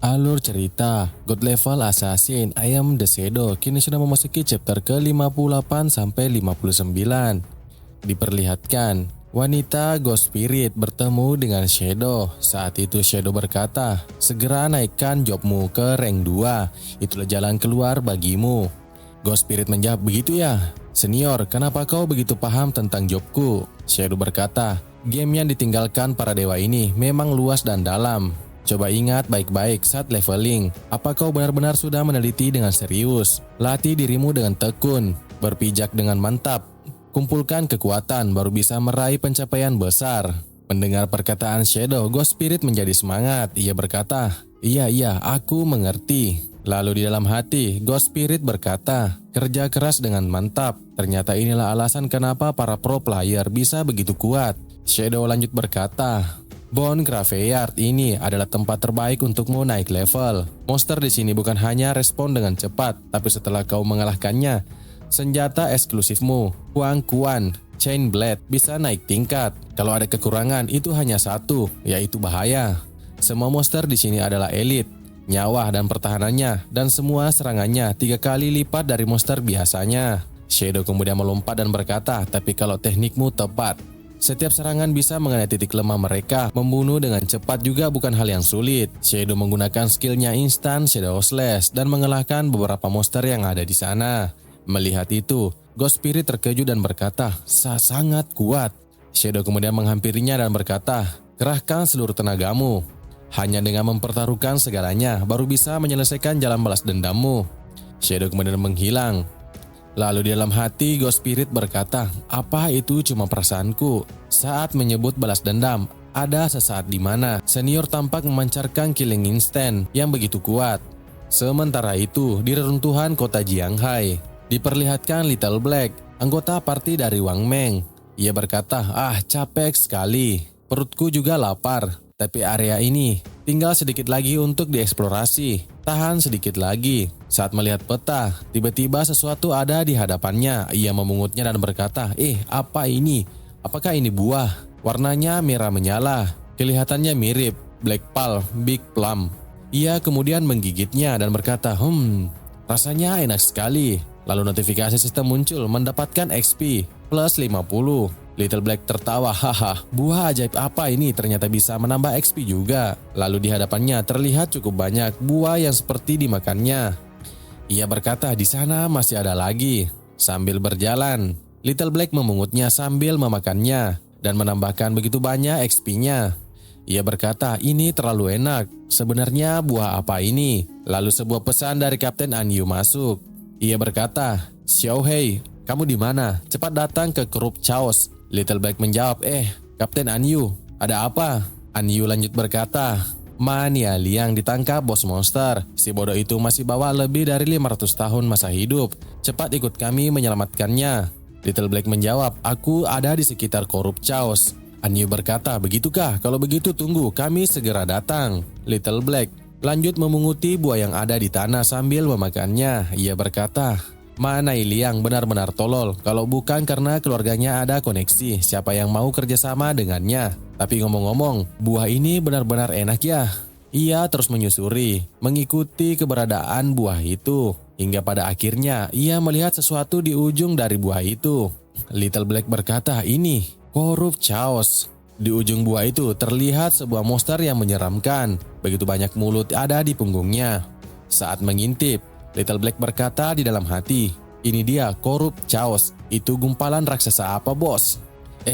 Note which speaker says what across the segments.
Speaker 1: Alur cerita, God Level Assassin I Am The Shadow kini sudah memasuki chapter ke-58 sampai 59. Diperlihatkan, wanita Ghost Spirit bertemu dengan Shadow. Saat itu Shadow berkata, segera naikkan jobmu ke rank 2, itulah jalan keluar bagimu. Ghost Spirit menjawab, begitu ya? Senior, kenapa kau begitu paham tentang jobku? Shadow berkata, game yang ditinggalkan para dewa ini memang luas dan dalam. Coba ingat baik-baik saat leveling, apa kau benar-benar sudah meneliti dengan serius? Latih dirimu dengan tekun, berpijak dengan mantap. Kumpulkan kekuatan baru bisa meraih pencapaian besar. Mendengar perkataan Shadow, Ghost Spirit menjadi semangat. Ia berkata, iya, aku mengerti. Lalu di dalam hati, Ghost Spirit berkata, kerja keras dengan mantap. Ternyata inilah alasan kenapa para pro player bisa begitu kuat. Shadow lanjut berkata, Bone Graveyard ini adalah tempat terbaik untukmu naik level. Monster di sini bukan hanya respon dengan cepat, tapi setelah kau mengalahkannya, senjata eksklusifmu, Huang Quan Chain Blade, bisa naik tingkat. Kalau ada kekurangan, itu hanya satu, yaitu bahaya. Semua monster di sini adalah elit, nyawa dan pertahanannya, dan semua serangannya 3 kali lipat dari monster biasanya. Shadow kemudian melompat dan berkata, tapi kalau teknikmu tepat, setiap serangan bisa mengenai titik lemah mereka. Membunuh dengan cepat juga bukan hal yang sulit. Shadow menggunakan skillnya instan Shadow Slash dan mengalahkan beberapa monster yang ada di sana. Melihat itu, Ghost Spirit terkejut dan berkata, sangat kuat. Shadow kemudian menghampirinya dan berkata, kerahkan seluruh tenagamu. Hanya dengan mempertaruhkan segalanya, baru bisa menyelesaikan jalan balas dendammu. Shadow kemudian menghilang. Lalu di dalam hati Ghost Spirit berkata, apa itu cuma perasaanku? Saat menyebut balas dendam, ada sesaat di mana senior tampak memancarkan killing instant yang begitu kuat. Sementara itu, di reruntuhan kota Jianghai, diperlihatkan Little Black, anggota party dari Wang Meng. Ia berkata, capek sekali, perutku juga lapar, tapi area ini tinggal sedikit lagi untuk dieksplorasi. Tahan sedikit lagi. Saat melihat peta, tiba-tiba sesuatu ada di hadapannya. Ia memungutnya dan berkata, apa ini? Apakah ini buah? Warnanya merah menyala. Kelihatannya mirip Black Pal Big Plum. Ia kemudian menggigitnya dan berkata, rasanya enak sekali. Lalu notifikasi sistem muncul, mendapatkan XP plus 50. Little Black tertawa, buah ajaib apa ini, ternyata bisa menambah XP juga. Lalu di hadapannya terlihat cukup banyak buah yang seperti dimakannya. Ia berkata, di sana masih ada lagi. Sambil berjalan, Little Black memungutnya sambil memakannya dan menambahkan begitu banyak XP-nya. Ia berkata, ini terlalu enak. Sebenarnya buah apa ini? Lalu sebuah pesan dari Kapten Anyu masuk. Ia berkata, Xiaohei, kamu di mana? Cepat datang ke Kerup Chaos. Little Black menjawab, Kapten Anyu, ada apa? Anyu lanjut berkata, Mania Liang ditangkap bos monster. Si bodoh itu masih bawa lebih dari 500 tahun masa hidup. Cepat ikut kami menyelamatkannya. Little Black menjawab, aku ada di sekitar Korup Chaos. Anyu berkata, begitukah? Kalau begitu tunggu, kami segera datang. Little Black lanjut memunguti buah yang ada di tanah sambil memakannya. Ia berkata, Manai Liang benar-benar tolol. Kalau bukan karena keluarganya ada koneksi, siapa yang mau kerjasama dengannya? Tapi ngomong-ngomong, buah ini benar-benar enak ya. Ia terus menyusuri, mengikuti keberadaan buah itu. Hingga pada akhirnya, ia melihat sesuatu di ujung dari buah itu. Little Black berkata, ini Korup Chaos. Di ujung buah itu terlihat sebuah monster yang menyeramkan. Begitu banyak mulut ada di punggungnya. Saat mengintip, Little Black berkata di dalam hati, ini dia Korup Chaos. Itu gumpalan raksasa apa, bos?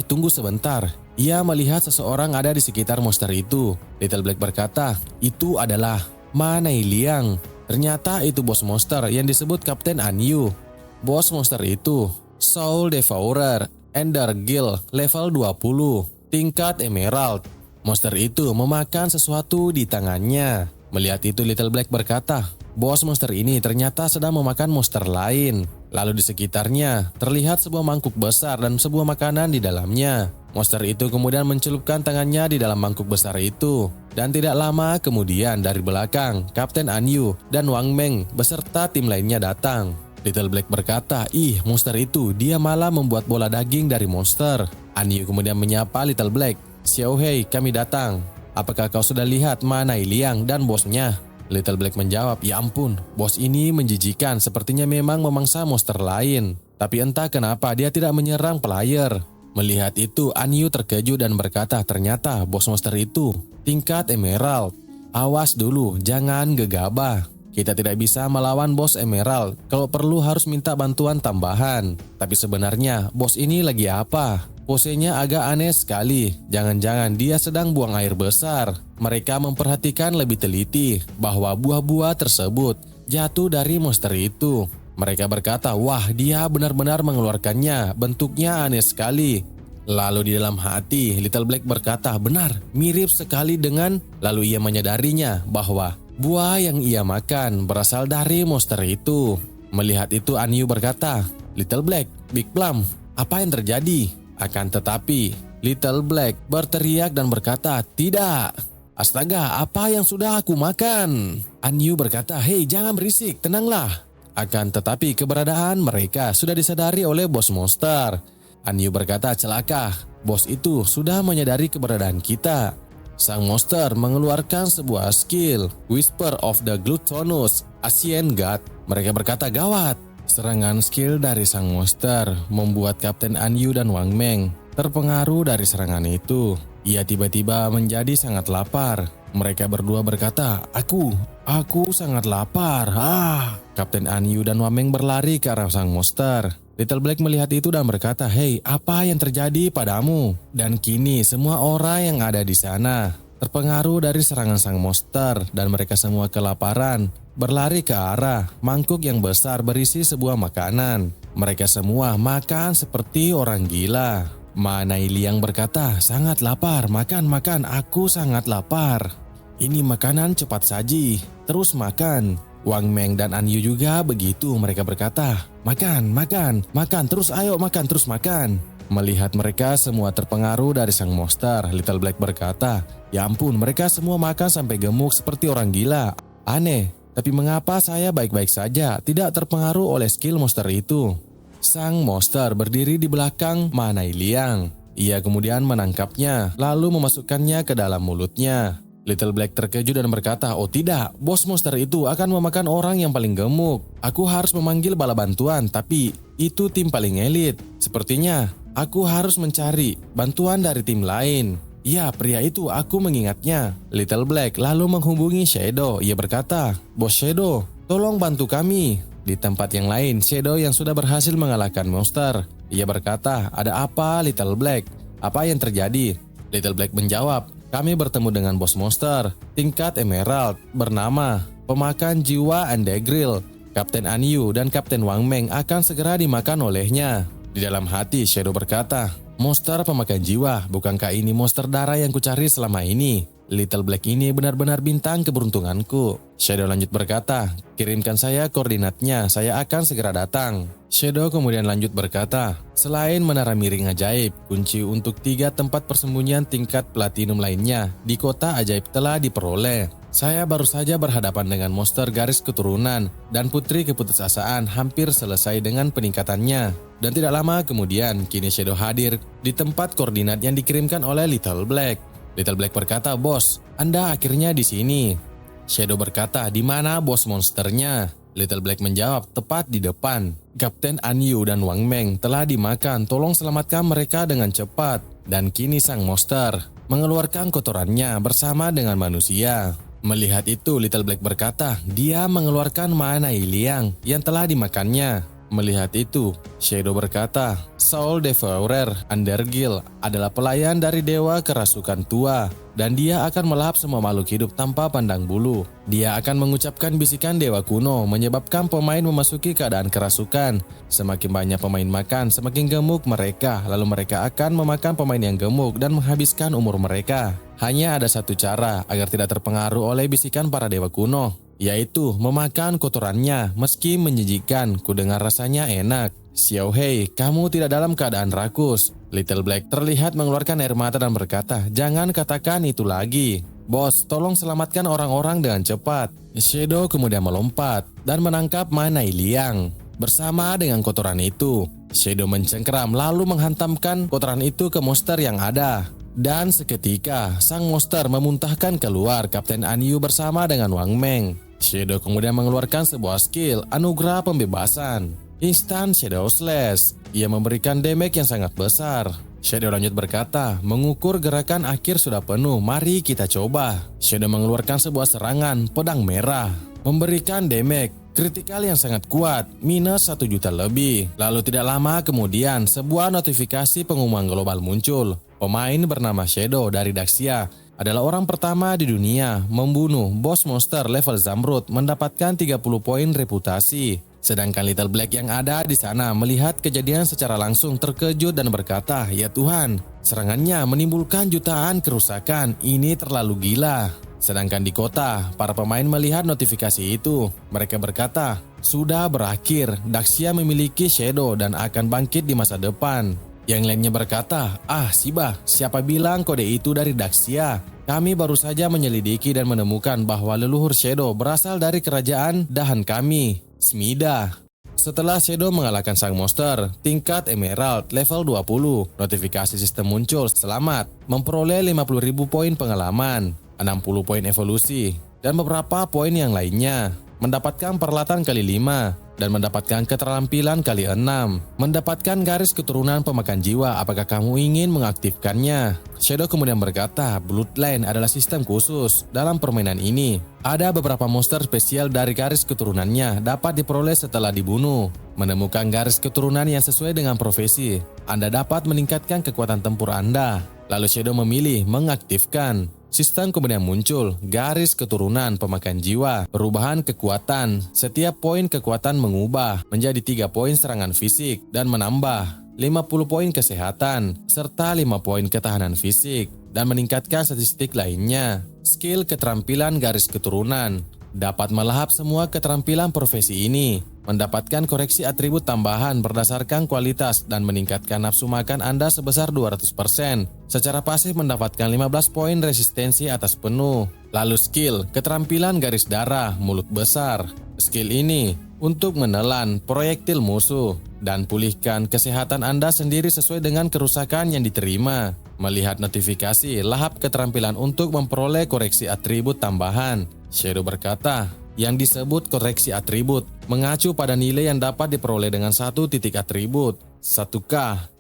Speaker 1: Tunggu sebentar. Ia melihat seseorang ada di sekitar monster itu. Little Black berkata, itu adalah Manai Liang. Ternyata itu bos monster yang disebut Kapten Anyu. Bos monster itu Soul Devourer, Ender Gill, level 20, tingkat Emerald. Monster itu memakan sesuatu di tangannya. Melihat itu Little Black berkata, bos monster ini ternyata sedang memakan monster lain. Lalu di sekitarnya terlihat sebuah mangkuk besar dan sebuah makanan di dalamnya. Monster itu kemudian mencelupkan tangannya di dalam mangkuk besar itu. Dan tidak lama kemudian dari belakang, Kapten Anyu dan Wang Meng beserta tim lainnya datang. Little Black berkata, monster itu, dia malah membuat bola daging dari monster. Anyu kemudian menyapa Little Black, Xiaohei, kami datang. Apakah kau sudah lihat Manai Liang dan bosnya? Little Black menjawab, ya ampun, bos ini menjijikan, sepertinya memang memangsa monster lain. Tapi entah kenapa dia tidak menyerang player. Melihat itu, Anyu terkejut dan berkata, ternyata bos monster itu tingkat emerald. Awas dulu, jangan gegabah. Kita tidak bisa melawan bos emerald, kalau perlu harus minta bantuan tambahan. Tapi sebenarnya bos ini lagi apa? Posenya agak aneh sekali, jangan-jangan dia sedang buang air besar. Mereka memperhatikan lebih teliti bahwa buah-buah tersebut jatuh dari monster itu. Mereka berkata, wah dia benar-benar mengeluarkannya, bentuknya aneh sekali. Lalu di dalam hati, Little Black berkata, benar, mirip sekali dengan. Lalu ia menyadarinya bahwa buah yang ia makan berasal dari monster itu. Melihat itu Anyu berkata, Little Black, Big Plum, apa yang terjadi? Akan tetapi, Little Black berteriak dan berkata, tidak. Astaga, apa yang sudah aku makan? Anyu berkata, hei jangan berisik, tenanglah. Akan tetapi keberadaan mereka sudah disadari oleh bos monster. Anyu berkata, celaka, bos itu sudah menyadari keberadaan kita. Sang monster mengeluarkan sebuah skill, Whisper of the Gluttonous Ancient God. Mereka berkata, gawat. Serangan skill dari sang monster membuat Kapten Anyu dan Wang Meng terpengaruh dari serangan itu. Ia tiba-tiba menjadi sangat lapar. Mereka berdua berkata, aku sangat lapar. Kapten Anyu dan Wang Meng berlari ke arah sang monster. Little Black melihat itu dan berkata, hei, apa yang terjadi padamu? Dan kini semua orang yang ada di sana terpengaruh dari serangan sang monster dan mereka semua kelaparan. Berlari ke arah mangkuk yang besar berisi sebuah makanan. Mereka semua makan seperti orang gila. Manai Liang berkata, sangat lapar, makan, aku sangat lapar. Ini makanan cepat saji, terus makan. Wang Meng dan Anyu juga begitu, mereka berkata, makan, terus ayo makan, terus makan. Melihat mereka semua terpengaruh dari sang monster, Little Black berkata, ya ampun, mereka semua makan sampai gemuk seperti orang gila. Aneh. Tapi mengapa saya baik-baik saja, tidak terpengaruh oleh skill monster itu? Sang monster berdiri di belakang Manai Liang. Ia kemudian menangkapnya, lalu memasukkannya ke dalam mulutnya. Little Black terkejut dan berkata, oh tidak, bos monster itu akan memakan orang yang paling gemuk. Aku harus memanggil bala bantuan, tapi itu tim paling elit. Sepertinya aku harus mencari bantuan dari tim lain. Ya, pria itu aku mengingatnya. Little Black lalu menghubungi Shadow. Ia berkata, bos Shadow, tolong bantu kami. Di tempat yang lain, Shadow yang sudah berhasil mengalahkan monster. Ia berkata, ada apa Little Black? Apa yang terjadi? Little Black menjawab, kami bertemu dengan bos monster tingkat emerald bernama pemakan jiwa Andegril. Kapten Anyu dan Kapten Wang Meng akan segera dimakan olehnya. Di dalam hati, Shadow berkata, monster pemakan jiwa, bukankah ini monster darah yang kucari selama ini? Little Black ini benar-benar bintang keberuntunganku. Shadow lanjut berkata, kirimkan saya koordinatnya, saya akan segera datang. Shadow kemudian lanjut berkata, selain menara miring ajaib, kunci untuk 3 tempat persembunyian tingkat platinum lainnya di kota ajaib telah diperoleh. Saya baru saja berhadapan dengan monster garis keturunan dan putri keputusasaan hampir selesai dengan peningkatannya. Dan tidak lama kemudian, kini Shadow hadir di tempat koordinat yang dikirimkan oleh Little Black. Little Black berkata, bos, Anda akhirnya di sini. Shadow berkata, di mana bos monsternya? Little Black menjawab, tepat di depan. Kapten Anyu dan Wang Meng telah dimakan, tolong selamatkan mereka dengan cepat. Dan kini sang monster mengeluarkan kotorannya bersama dengan manusia. Melihat itu, Little Black berkata, dia mengeluarkan Manai Liang yang telah dimakannya. Melihat itu, Shadow berkata, Soul Devourer Undergil adalah pelayan dari dewa kerasukan tua, dan dia akan melahap semua makhluk hidup tanpa pandang bulu. Dia akan mengucapkan bisikan dewa kuno, menyebabkan pemain memasuki keadaan kerasukan. Semakin banyak pemain makan, semakin gemuk mereka, lalu mereka akan memakan pemain yang gemuk dan menghabiskan umur mereka. Hanya ada satu cara agar tidak terpengaruh oleh bisikan para dewa kuno, yaitu memakan kotorannya. Meski menjijikan, kudengar rasanya enak. Xiao Hei, kamu tidak dalam keadaan rakus. Little Black terlihat mengeluarkan air mata dan berkata, jangan katakan itu lagi. Bos, tolong selamatkan orang-orang dengan cepat. Shadow kemudian melompat dan menangkap Manai Liang. Bersama dengan kotoran itu, Shadow mencengkeram lalu menghantamkan kotoran itu ke monster yang ada. Dan seketika, sang monster memuntahkan keluar Kapten Anyu bersama dengan Wang Meng. Shadow kemudian mengeluarkan sebuah skill anugerah pembebasan. Instant Shadow Slash. Ia memberikan damage yang sangat besar. Shadow lanjut berkata, mengukur gerakan akhir sudah penuh, mari kita coba. Shadow mengeluarkan sebuah serangan pedang merah. Memberikan damage kritikal yang sangat kuat, minus 1 juta lebih. Lalu tidak lama kemudian, sebuah notifikasi pengumuman global muncul. Pemain bernama Shadow dari Daxia adalah orang pertama di dunia membunuh bos monster level Zamrud mendapatkan 30 poin reputasi. Sedangkan Little Black yang ada di sana melihat kejadian secara langsung terkejut dan berkata, "Ya Tuhan, serangannya menimbulkan jutaan kerusakan, ini terlalu gila." Sedangkan di kota, para pemain melihat notifikasi itu. Mereka berkata, "Sudah berakhir, Daxia memiliki Shadow dan akan bangkit di masa depan." Yang lainnya berkata, Siba, siapa bilang kode itu dari Daxia? Kami baru saja menyelidiki dan menemukan bahwa leluhur Shadow berasal dari kerajaan dahan kami, Smida." Setelah Shadow mengalahkan sang monster, tingkat Emerald level 20, notifikasi sistem muncul, selamat, memperoleh 50.000 poin pengalaman, 60 poin evolusi, dan beberapa poin yang lainnya. Mendapatkan peralatan kali 5, dan mendapatkan keterampilan kali 6. Mendapatkan garis keturunan pemakan jiwa, apakah kamu ingin mengaktifkannya? Shadow kemudian berkata, Bloodline adalah sistem khusus dalam permainan ini. Ada beberapa monster spesial dari garis keturunannya dapat diperoleh setelah dibunuh. Menemukan garis keturunan yang sesuai dengan profesi, Anda dapat meningkatkan kekuatan tempur Anda. Lalu Shadow memilih mengaktifkan. Sistem kemudian muncul, garis keturunan pemakan jiwa, perubahan kekuatan. Setiap poin kekuatan mengubah menjadi 3 poin serangan fisik dan menambah 50 poin kesehatan, serta 5 poin ketahanan fisik, dan meningkatkan statistik lainnya. Skill keterampilan garis keturunan dapat melahap semua keterampilan profesi ini, mendapatkan koreksi atribut tambahan berdasarkan kualitas dan meningkatkan nafsu makan Anda sebesar 200%. Secara pasif mendapatkan 15 poin resistensi atas penuh. Lalu skill keterampilan garis darah mulut besar. Skill ini untuk menelan proyektil musuh dan pulihkan kesehatan Anda sendiri sesuai dengan kerusakan yang diterima. Melihat notifikasi, lahap keterampilan untuk memperoleh koreksi atribut tambahan. Shadow berkata, yang disebut koreksi atribut mengacu pada nilai yang dapat diperoleh dengan satu titik atribut. 1K,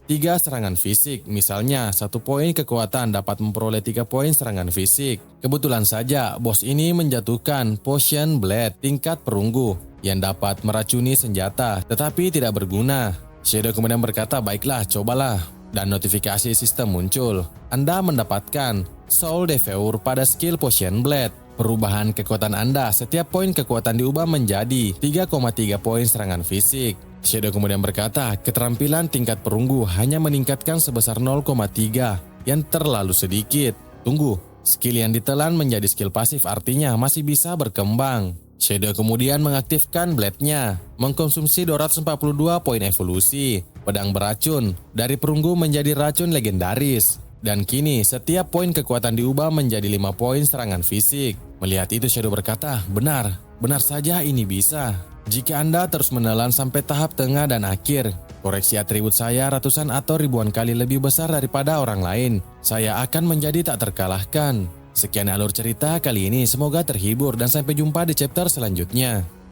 Speaker 1: 3 serangan fisik, misalnya 1 poin kekuatan dapat memperoleh 3 poin serangan fisik. Kebetulan saja bos ini menjatuhkan Potion Blade tingkat perunggu yang dapat meracuni senjata tetapi tidak berguna. Shadow kemudian berkata, baiklah cobalah. Dan notifikasi sistem muncul. Anda mendapatkan Soul Devour pada skill Potion Blade. Perubahan kekuatan Anda, setiap poin kekuatan diubah menjadi 3,3 poin serangan fisik. Shadow kemudian berkata, keterampilan tingkat perunggu hanya meningkatkan sebesar 0,3 yang terlalu sedikit. Tunggu, skill yang ditelan menjadi skill pasif artinya masih bisa berkembang. Shadow kemudian mengaktifkan blade-nya, mengkonsumsi 242 poin evolusi. Pedang beracun, dari perunggu menjadi racun legendaris. Dan kini setiap poin kekuatan diubah menjadi 5 poin serangan fisik. Melihat itu Shadow berkata, benar saja ini bisa. Jika Anda terus menelan sampai tahap tengah dan akhir, koreksi atribut saya ratusan atau ribuan kali lebih besar daripada orang lain. Saya akan menjadi tak terkalahkan. Sekian alur cerita kali ini, semoga terhibur dan sampai jumpa di chapter selanjutnya.